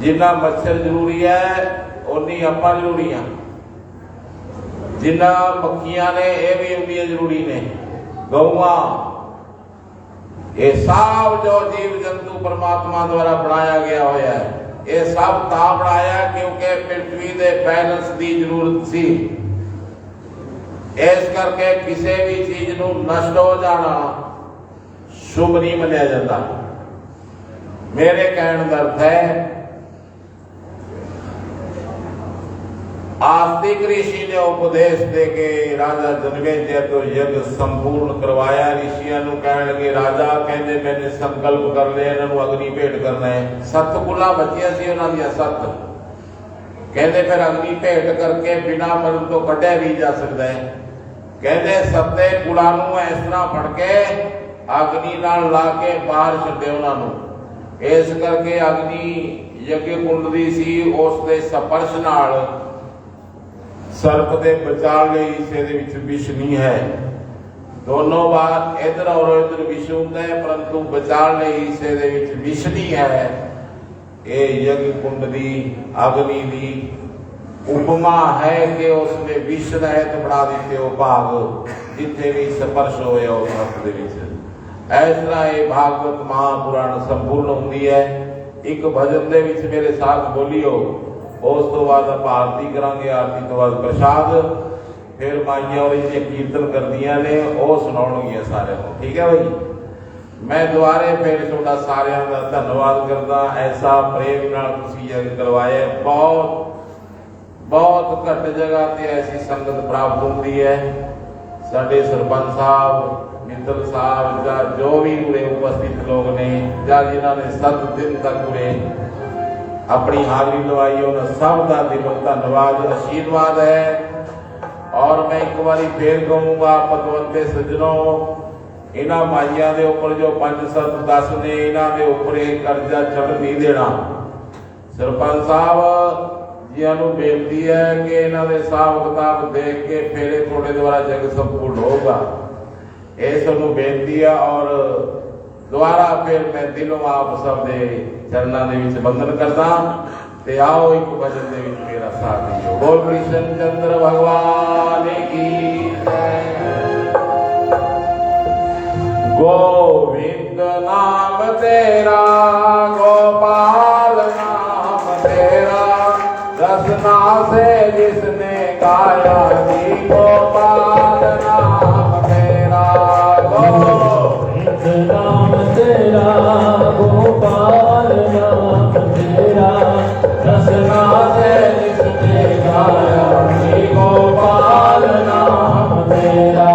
ਜਿੰਨਾ ਮੱਛਰ ਜ਼ਰੂਰੀ ਹੈ ਉਨੀ ਆਪਾਂ ਜ਼ਰੂਰੀ ਹਾਂ। ਜਿੰਨਾ ਮੱਖੀਆਂ ਨੇ ਇਹ ਵੀ ਉਨੀਆਂ ਜ਼ਰੂਰੀ ਨੇ। ਗਊਆਂ, ਇਹ ਸਭ ਜੋ ਜੀਵ ਜੰਤੂ ਪਰਮਾਤਮਾ ਦੁਆਰਾ ਬਣਾਇਆ ਗਿਆ ਹੋਇਆ ਹੈ, ਇਹ ਸਭ ਤਾਂ ਬਣਾਇਆ ਕਿਉਂਕਿ ਪ੍ਰਿਥਵੀ ਦੇ ਬੈਲੈਂਸ ਦੀ ਜ਼ਰੂਰਤ ਸੀ। ਇਸ ਕਰਕੇ ਕਿਸੇ ਵੀ ਚੀਜ਼ ਨੂੰ ਨਸ਼ਟ ਹੋ ਜਾਣਾ ਸ਼ੁਭ ਨਹੀਂ ਮੰਨਿਆ ਜਾਂਦਾ। ਮੇਰੇ ਕਹਿਣ ਦਾ ਅਰਥ ਹੈ आस्तिक ऋषि ने उपदेश दे के राजा जन्मेजय तो यज्ञ संपूर्ण करवाया। ऋषियों ਨੂੰ ਕਹਿਣ ਲੱਗੇ, ਰਾਜਾ ਕਹਿੰਦੇ ਮੈਨੇ ਸੰਕਲਪ ਕਰ ਲਿਆ ਇਹਨਾਂ ਨੂੰ ਅਗਨੀ ਭੇਟ ਕਰਨਾ ਹੈ। 7 ਕੁਲਾਂ ਬੱਚੀਆਂ ਸੀ ਉਹਨਾਂ ਦੀਆਂ 7। ਕਹਿੰਦੇ ਫਿਰ ਅਗਨੀ ਭੇਟ ਕਰਕੇ ਬਿਨਾਂ ਮਰਨ ਤੋਂ ਕੱਢਿਆ ਵੀ ਜਾ ਸਕਦਾ ਹੈ। ਕਹਿੰਦੇ 7 ਕੁਲਾਂ ਨੂੰ ਇਸ ਤਰ੍ਹਾਂ ਫੜ ਕੇ ਅਗਨੀ ਨਾਲ ਲਾ ਕੇ ਬਾਹਰ ਛੱਡੇ ਉਹਨਾਂ ਨੂੰ। ਇਸ ਕਰਕੇ ਅਗਨੀ ਯੱਗ ਕੁੰਡ ਦੀ ਸੀ, ਉਸ ਦੇ ਸਪਰਸ਼ ਨਾਲ ਸਰਪ ਦੇ ਵਿਚਾਲੇ ਹਿੱਸੇ ਦੇ ਵਿੱਚ ਵਿਸ਼ ਨਹੀਂ ਹੈ। ਦੋਨੋਂ ਬਾਤ ਇਧਰ ਔਰ ਇਧਰ ਵਿਸ਼ ਹੁੰਦਾ ਹੈ, ਪਰੰਤੂ ਵਿਚਾਲੇ ਹਿੱਸੇ ਦੇ ਵਿੱਚ ਵਿਸ਼ ਨਹੀਂ ਹੈ। ਇਹ ਯੱਗ ਕੁੰਡ ਦੀ ਅਗਨੀ ਦੀ ਉਪਮਾ ਹੈ ਕਿ ਉਸਨੇ ਵਿਸ਼ ਰਹਿਤ ਬਣਾ ਦਿੱਤੇ ਉਹ ਭਾਗ ਜਿੱਥੇ ਵੀ ਸਪਰਸ਼ ਹੋਇਆ ਉਸ ਵਕਤ ਦੇ ਵਿੱਚ। ਇਸ ਤਰ੍ਹਾਂ ਇਹ ਭਾਗਵਤ ਮਹਾਪੁਰਾਣ ਸੰਪੂਰਨ ਹੁੰਦੀ ਹੈ। ਇੱਕ ਭਜਨ ਦੇ ਵਿੱਚ ਮੇਰੇ ਸਾਥ ਬੋਲਿਓ, ਉਸ ਤੋਂ ਬਾਅਦ ਆਪਾਂ ਆਰਤੀ ਕਰਾਂਗੇ। ਆਰਤੀ ਤੋਂ ਬਾਅਦ ਪ੍ਰਸ਼ਾਦ, ਫਿਰ ਮਾਈਆਂ ਔਰ ਇਹ ਕੀਰਤਨ ਕਰਦੀਆਂ ਨੇ ਉਹ ਸੁਣਾਉਣਗੀਆਂ ਸਾਰਿਆਂ ਨੂੰ। ਠੀਕ ਹੈ ਭਾਈ। ਮੈਂ ਦੁਬਾਰੇ ਫਿਰ ਤੁਹਾਡਾ ਸਾਰਿਆਂ ਦਾ ਧੰਨਵਾਦ ਕਰਦਾ। ਐਸਾ ਪ੍ਰੇਮ ਨਾਲ ਤੁਸੀਂ ਯੱਗ ਕਰਵਾਇਆ। ਬਹੁਤ ਘੱਟ ਜਗ੍ਹਾ ਤੇ ਐਸੀ ਸੰਗਤ ਪ੍ਰਾਪਤ ਹੁੰਦੀ ਹੈ। ਸਾਡੇ ਸਰਪੰਚ ਸਾਹਿਬ, ਮਿੱਤਲ ਸਾਹਿਬ ਜਾਂ ਜੋ ਵੀ ਉਰੇ ਉਪਸਥਿਤ ਲੋਕ ਨੇ ਜਾਂ ਜਿਨ੍ਹਾਂ ਨੇ 7 ਦਿਨ ਤੱਕ ਉਰੇ ਆਪਣੀ ਹਾਜ਼ਰੀ ਲਵਾਈ, ਉਹਨਾਂ ਸਭ ਦਾ ਦਿਲੋਂ ਧੰਨਵਾਦ, ਆਸ਼ੀਰਵਾਦ ਹੈ। ਔਰ ਮੈਂ ਇੱਕ ਵਾਰੀ ਫੇਰ ਕਹੂੰਗਾ, ਪਤਵੰਤੇ ਸੱਜਣੋ, ਇਹਨਾਂ ਮਾਈਆਂ ਦੇ ਉੱਪਰ ਜੋ 5, 7, 10 ਨੇ, ਇਹਨਾਂ ਦੇ ਉੱਪਰ ਇਹ ਕਰਜ਼ਾ ਚੜ੍ਹ ਨਹੀਂ ਦੇਣਾ। ਸਰਪੰਚ ਸਾਹਿਬ ਜੀਆਂ ਨੂੰ ਬੇਨਤੀ ਹੈ ਕਿ ਇਹਨਾਂ ਦੇ ਹਿਸਾਬ ਕਿਤਾਬ ਦੇਖ ਕੇ ਫੇਰੇ ਤੁਹਾਡੇ ਦੁਆਰਾ ਜਗ ਸੰਪੂਰਨ ਹੋਊਗਾ। ਇਹ ਸਾਨੂੰ ਬੇਨਤੀ ਹੈ। ਔਰ ਦੁਬਾਰਾ ਫਿਰ ਮੈਂ ਦਿਲੋਂ ਆਪ ਸਭ ਦੇ ਚਰਨਾਂ ਦੇ ਵਿੱਚ ਬੰਦਨ ਕਰਦਾ ਤੇ ਆਓ ਇੱਕ ਭਜਨ ਦੇ ਵਿੱਚ ਮੇਰਾ ਸਾਥ ਦਿਓ। ਬੋਲ ਕ੍ਰਿਸ਼ਨ ਚੰਦਰ ਭਗਵਾਨ ਕੀ ਜੈ। गोविंद नाम तेरा, गोपाल नाम तेरा, रसना से जिसने गाया जी, गोपाल नाम तेरा। गोविंद नाम तेरा, गोपाल नाम तेरा, रसना से जिसने गाया जी, गोपाल नाम तेरा।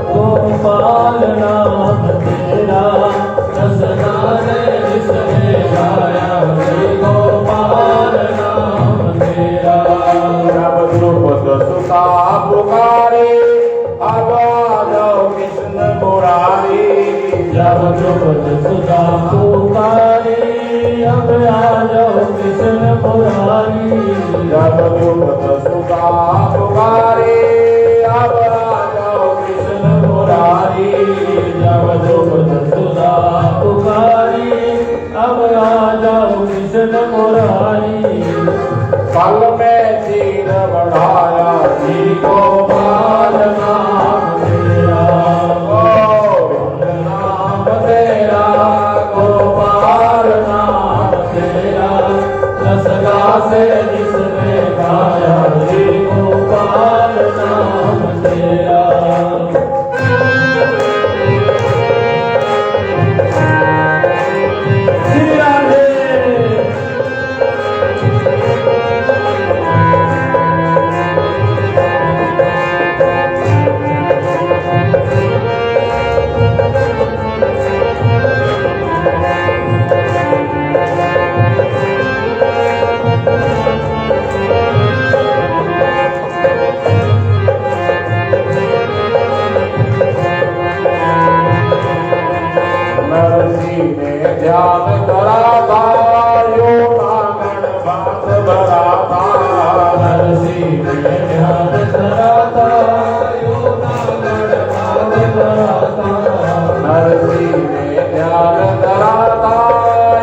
गोपाल नाम कृष्ण मुरारी जब जुगत सुधा पुकारी अब आ जाओ कृष्ण मुरारी जब जुगत सुधा पुकारी अब आ जाओ कृष्ण मुरारी जब जुगत सुधा पुकारी अब आ जाओ कृष्ण मुरारी पल में चीर बढ़ाया जी गोपाल नाम तेरा गोविंद नाम तेरा गोपाल नाम तेरा रसगा से जिसने गाया जी गोपाल नाम तेरा श्री राधे नरसी में ध्यान करा था यो नागण बात भरा था नरसी में ध्यान धराता यो नागण भाग धराता नरसी में ध्यान करा था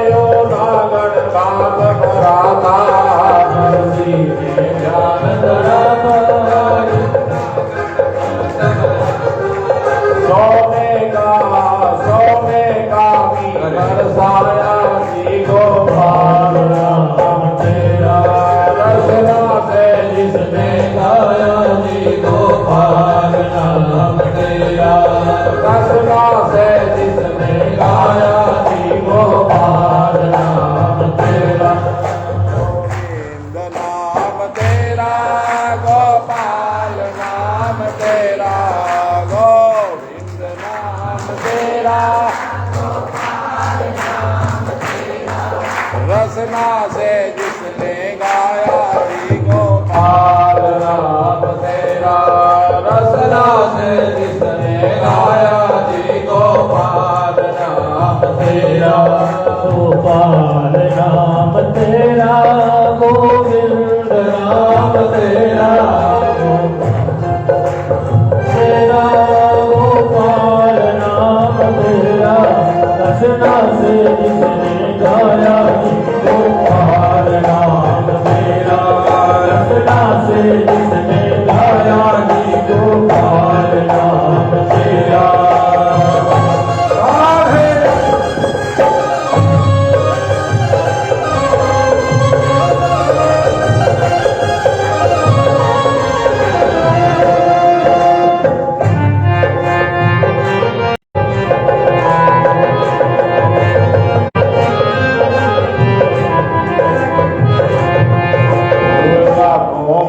यो नागण बात भरा था नरसी में ध्यान धराता सोने का की बरसाया जी गोपाल नाम तेरा रसना से जिसने गाया जी गोपाल नाम तेरा रसना से जिसने गाया जी गोपाल नाम तेरा गोविंद नाम तेरा गोपाल नाम तेरा गोविंद नाम तेरा रसना से जिसने गाया जी गोपाल नाम तेरा रसना से जिसने गाया जी गोपाल नाम तेरा गोपाल नाम तेरा गोविंद नाम तेरा तेरा गोपाल नाम तेरा रसना से जिसने गाया गोपाल नाम तेरा रसना से जिसने गाया गोपाल नाम तेरा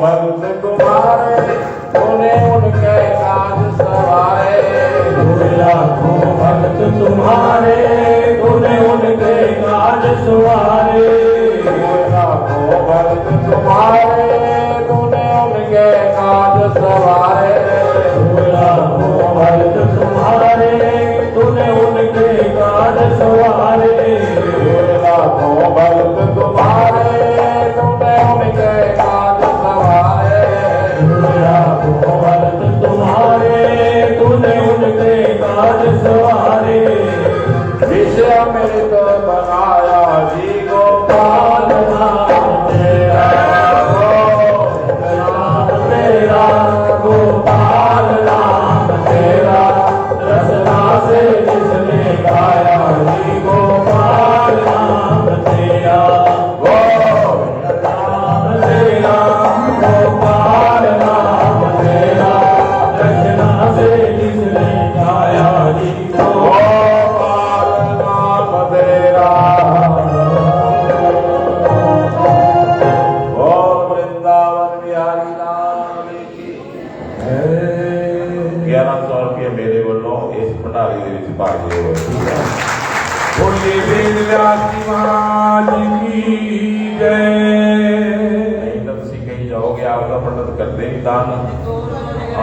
भक्त तुम्हारे तूने उनके काज सवारे लाखों भक्त तुम्हारे तूने उनके काज सवारे लाखों भक्त तुम्हारे तूने उनके काज सवारे लाखों भक्त तुम्हारे तूने उनके काज सवारे लाखों भक्त तुम्हारे तूने उनके काज सवारे लाखों भक्त तुम्हारे तूने उनके काज सवारे विषय अमृत बनाया जी गोपाल नाम तेरा नाम तेरा गोपाल नाम तेरा रसना से जिसने गाया जी गोपाल नाम तेरा नाम तेरा गोपाल नाम तेरा रसना से जिसने गाया जी गोपाल नाम तेरा और वृंदावन बिहारी लाल की 1100 रुपये मेरे वालों इस भंडारी ਦੇ ਵਿੱਚ ਪਾ ਦਿਓ ਠੀਕ ਹੈ बोले वेद व्यास जी महाराज की जय। नहीं तो तुम कहीं जाओगे आपका पंडित करते भी दान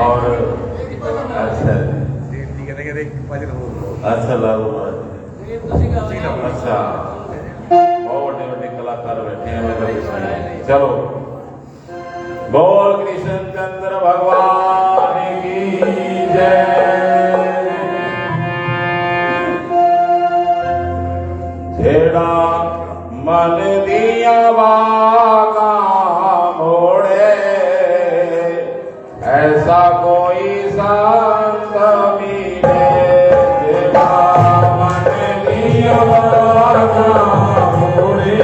और अच्छा ਕਹਿੰਦੇ ਇੱਕ ਭਜਨ ਹੋਰ ਅੱਛਾ ਲਾਓ ਮਹਾਰਾਜ ਅੱਛਾ ਬਹੁਤ ਵੱਡੇ ਵੱਡੇ ਕਲਾਕਾਰ ਬੈਠੇ ਆ ਮੇਰੇ ਸਾਹਮਣੇ ਚਲੋ बोल कृष्ण चंद्र भगवान की जय जेड़ा मन दिया बागा मोड़े ऐसा कोई संत मिले जेड़ा मन दिया बागा मोड़े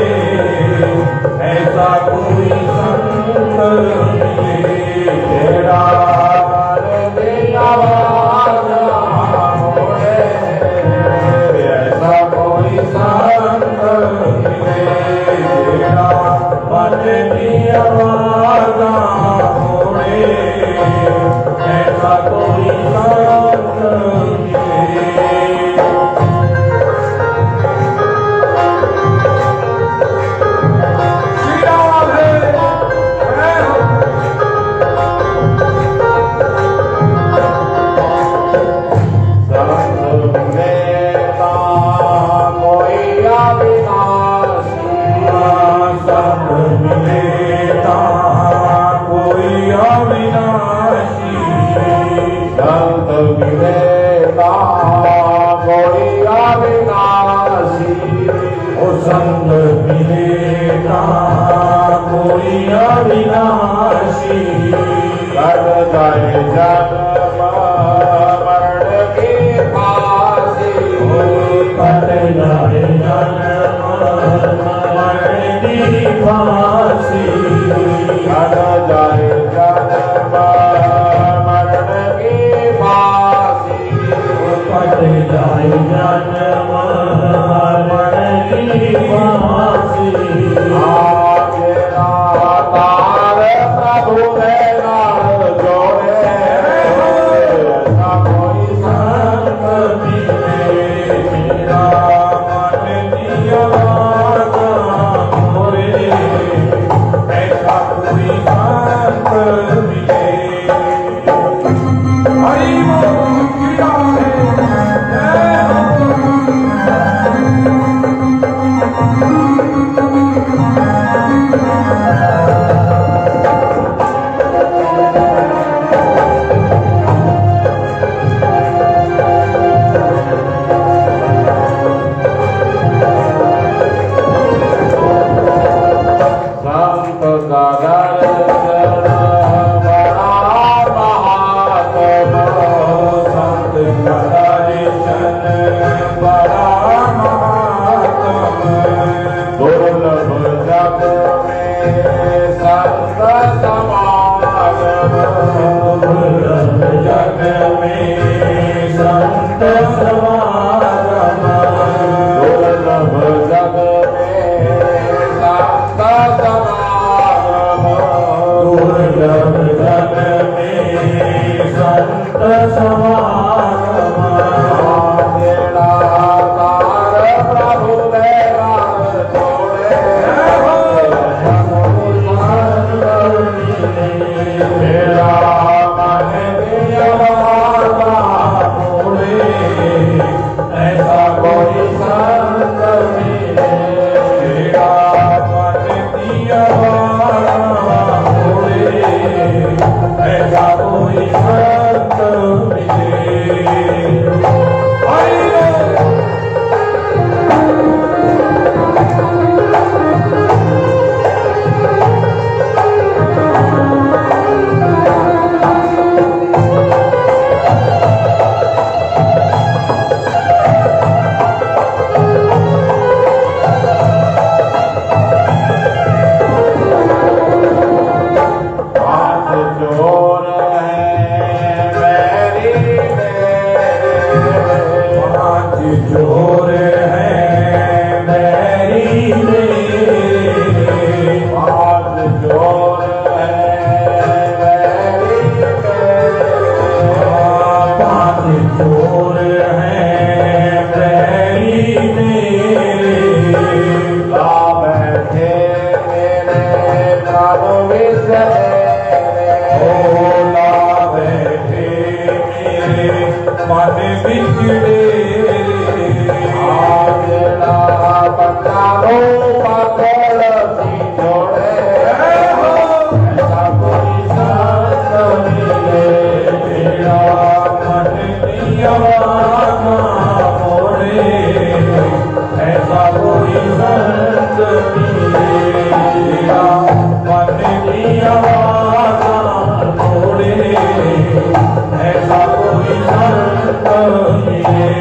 ऐसा कोई संत तेरा दिया बागा मोड़े ऐसा कोई संत मिले तेरा मन दिया बागा मोड़े ऐसा कोई संत मिले संग मिलेगा कोई अविनाशी कर जाए जन्म मरण की फांसी कर जाए जन्म मरण की फांसी कर जाए जन्म मरण की फांसी कट जाए जन्म प्रभु जोड़े कोई संत मिले मेरा मन दिया मोरे ऐसा कोई संत मिले हरि मन ਵਿਛੜੇ ਜਿਹੜਾ ਬੰਦਾ ਨੂੰ ਪਾਗਲ ਸੀ ਜੋੜੇ ਐਸਾ ਕੋਈ ਸੰਤ ਮਿਲੇ ਮੇਰਾ ਮਨ ਦੀਆਂ ਵਾਗਾਂ ਮੋੜੇ ਐਸਾ ਕੋਈ ਸੰਤ ਮਿਲੇ ਮੇਰਾ ਮਨ ਦੀਆਂ ਵਾਗਾਂ ਮੋੜੇ ਐਸਾ ਕੋਈ ਸੰਤ ਮਿਲੇ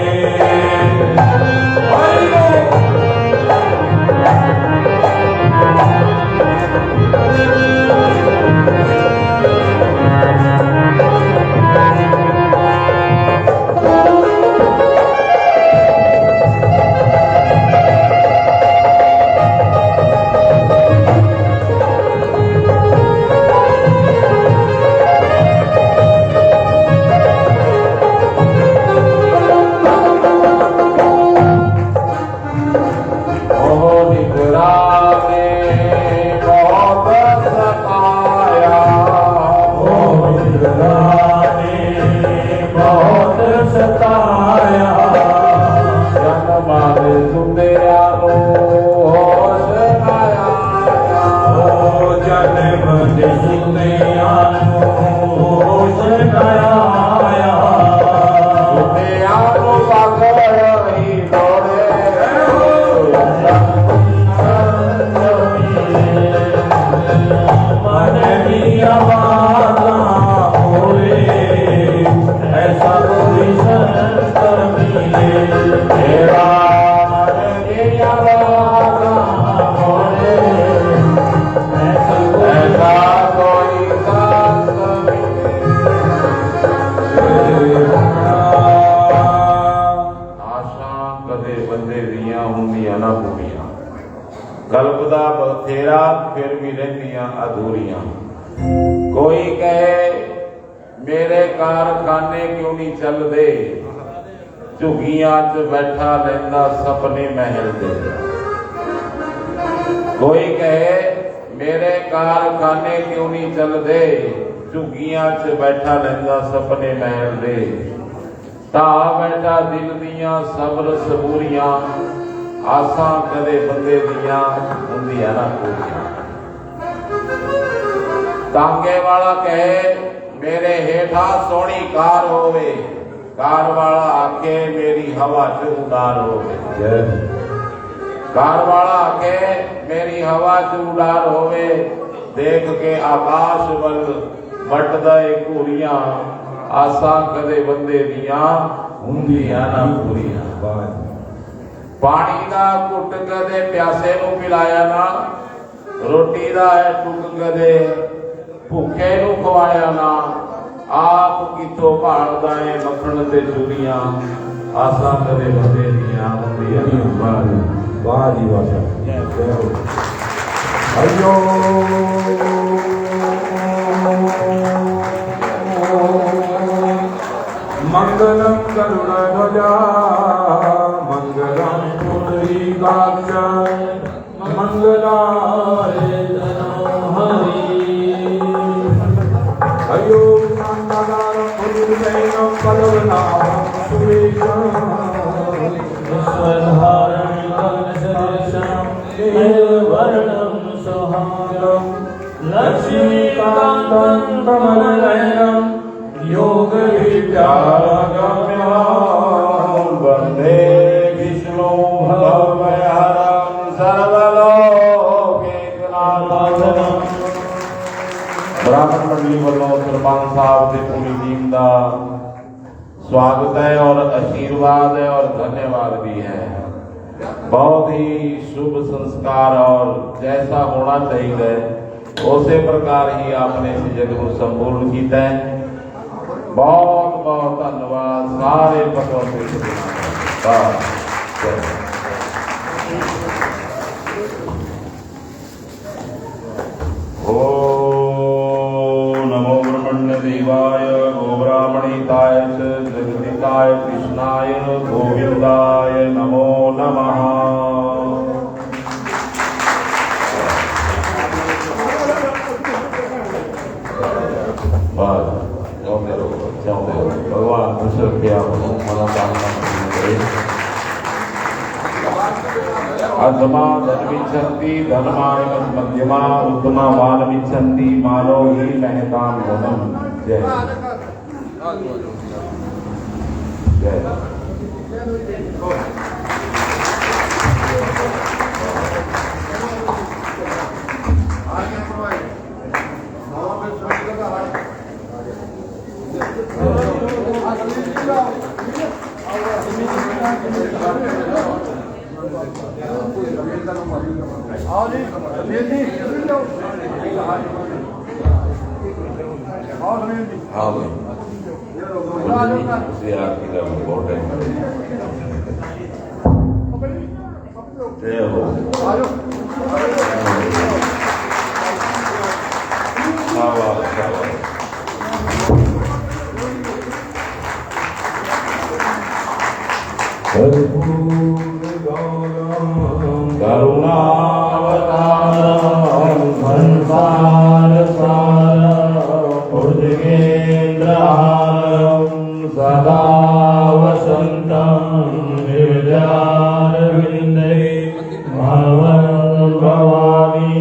ਉਹ ਨਿਗਰਾ ਨੇ ਬਹੁਤ ਸਤਾਇਆ ਉਹ ਨਿਗਰਾ ਨੇ ਬਹੁਤ ਸਤਾਇਆ ਜਨਮਾਂ ਦੇ ਸੁੰਦਿਆਂ ਨੂੰ ਹੋਸ਼ ਆਇਆ ਉਹ ਜਨਮ ਦੇ ਸੁਨਿਆਂ ਨੂੰ ਹੋਸ਼ ਨਾ ਆਇਆ ਸੁੰਦਿਆਂ ਨੂੰ ਪਾਗਲ ਹੀ ਲੋੜੇ ਮਨ ਦੀਆਂ ਵਾਗਾਂ ਹੋਏ ਐਸਾ ਕੋਈ ਸੰਤ ਮਿਲੇ ਮੇਰਾ ਮਨ ਦੀਆਂ ਵਾਗਾਂ ਹੋਏ ਐਸਾ ਐਸਾ ਕੋਈ ਸੰਤ ਮਿਲੇ ਆਸ਼ਾ ਕਦੇ ਬੰਦੇ ਦੀਆਂ ਹੁੰਦੀਆਂ ਨਾ ਪੂਰੀਆਂ ਕਲਪ ਦਾ ਬਥੇਰਾ ਫਿਰ ਵੀ ਰਹਿੰਦੀਆਂ ਅਧੂਰੀਆਂ ਕੋਈ ਕਹੇ ਮੇਰੇ ਕਾਰਖਾਨੇ ਕਿਉਂ ਨਹੀਂ ਚੱਲਦੇ ਝੁੱਗੀਆਂ 'ਚ ਬੈਠਾ ਰਹਿੰਦਾ ਸਪਨੇ ਮਹਿਲ ਦੇ ਕੋਈ ਕਹੇ ਮੇਰੇ ਕਾਰਖਾਨੇ ਕਿਉਂ ਨਹੀਂ ਚੱਲਦੇ ਝੁੱਗੀਆਂ 'ਚ ਬੈਠਾ ਰਹਿੰਦਾ ਸਪਨੇ ਮਹਿਲ ਦੇ ਢਾਹ ਬੈਠਾ ਦਿਲ ਦੀਆਂ ਸਬਰ ਸਬੂਰੀਆਂ ਆਸਾਂ ਕਦੇ ਬੰਦੇ ਦੀਆਂ ਹੁੰਦੀਆਂ ਨਾ ਪੂਰੀਆਂ ਤਾਂਗੇ ਵਾਲਾ ਕਹੇ ਮੇਰੇ ਹੇਠਾਂ ਸੋਹਣੀ ਕਾਰ ਹੋਵੇ ਕਾਰ ਵਾਲਾ ਆਖੇ ਮੇਰੀ ਹਵਾ 'ਚ ਉਡਾਰ ਹੋਵੇ ਕਾਰ ਵਾਲਾ ਆਖੇ ਮੇਰੀ ਹਵਾ 'ਚ ਉਡਾਰ ਹੋਵੇ ਦੇਖ ਕੇ ਆਕਾਸ਼ ਵੱਲ ਵੱਟਦਾ ਏ ਘੂਰੀਆਂ ਆਸਾਂ ਕਦੇ ਬੰਦੇ ਦੀਆਂ ਹੁੰਦੀਆਂ ਨਾ ਪੂਰੀਆਂ ਪਾਣੀ ਦਾ ਘੁੱਟ ਕਦੇ ਪਿਆਸੇ ਨੂੰ ਪਿਲਾਇਆ ਨਾ ਰੋਟੀ ਦਾ ਹੈ ਟੁੱਕ ਕਦੇ ਭੁੱਖੇ ਨੂੰ ਖਵਾਇਆ ਨਾ ਆਪ ਕਿਥੋਂ ਭਾਲਦਾ ਏ ਮੱਖਣ ਤੇ ਚੂਰੀਆਂ ਆਸਾਂ ਕਦੇ ਬੰਦੇ ਦੀਆਂ ਹੁੰਦੀਆਂ ਨਾ ਵਾਹ ਜੀ ਵਾਹ ਜੈ ਹੋ ਮੰਗਲੰ ਗਰੁੜਧਵਜਾ ਮੰਗਲੰ ਪੁੰਡਰੀਕਾక్ష ਮੰਗਲਾਏ ਤਨੋ ਹਰੀ ਹਰਿ ਓਮ ਮੰਗਲਾਰੰ ਪੁੰਡਰੀਕੰ ਪਲਵਨਾਮੰ ਸੁਵੇਸ਼ੰ विश्वधारणं गगनसदृशं मेघवर्णं सुहागं लक्ष्मीकान्तं कमलनयनं योगविद्यागम्यं वन्दे विष्णु भवभयहरं सर्वलोकैकनाथं ब्राह्मण मंडली ਵੱਲੋਂ ਸਰਪੰਚ ਸਾਹਿਬ ਤੇ ਪੂਰੀ ਟੀਮ ਦਾ स्वागत है और आशीर्वाद है और धन्यवाद भी है बहुत ही शुभ संस्कार और जैसा होना चाहिए उसी प्रकार ही आपने इस जग को संपूर्ण किया है बहुत बहुत धन्यवाद सारे पदों से ओ नमो ब्रह्मण्य देवाय गोब्राह्मणिताय च जगदिकाय कृष्णाय गोविंदाय नमो नमः बस जाओ भगवान दशरथ के आपको मनोकामना पूरी करे। अधमा धनमिच्छन्ति धनमानि मध्यमा उत्तमा मानमिच्छन्ति मानो हि महतां गुणम्। जय जय। हाँ भाई उसी आरती का बहुत है। जय हो। करुणावतारं संसारसारं भुजगेन्द्रहारं सदा वसन्तं हृदयारविन्दे भवानी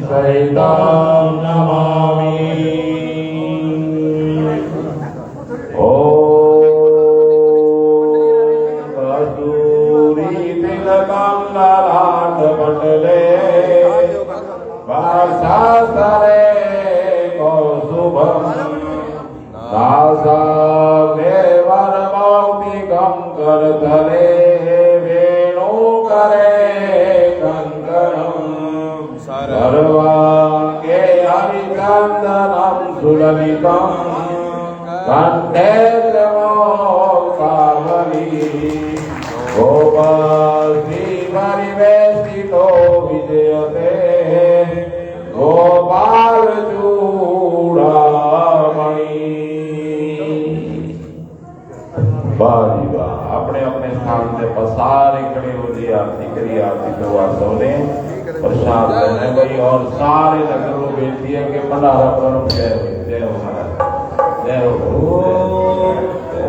सहितं नमामि। मंडले वासासरे कौसुभम दासाग्ने वरमौक्तिकं करतले वेणुकरे कंकणं सर्वाङ्गे हरिचन्दनं सुललितं कण्ठे कामली गोपाली परिवेष्टितो विजयते गोपाल चूड़ामणि। बारी वाह अपने अपने स्थान से पसारे खड़े हो जी आरती करी। आरती तो वास्तव ने प्रसाद लेने गई और सारे नगर को बेनती है कि भंडारा प्रारंभ जय हो। जय हो महाराज जय हो।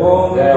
ओम जय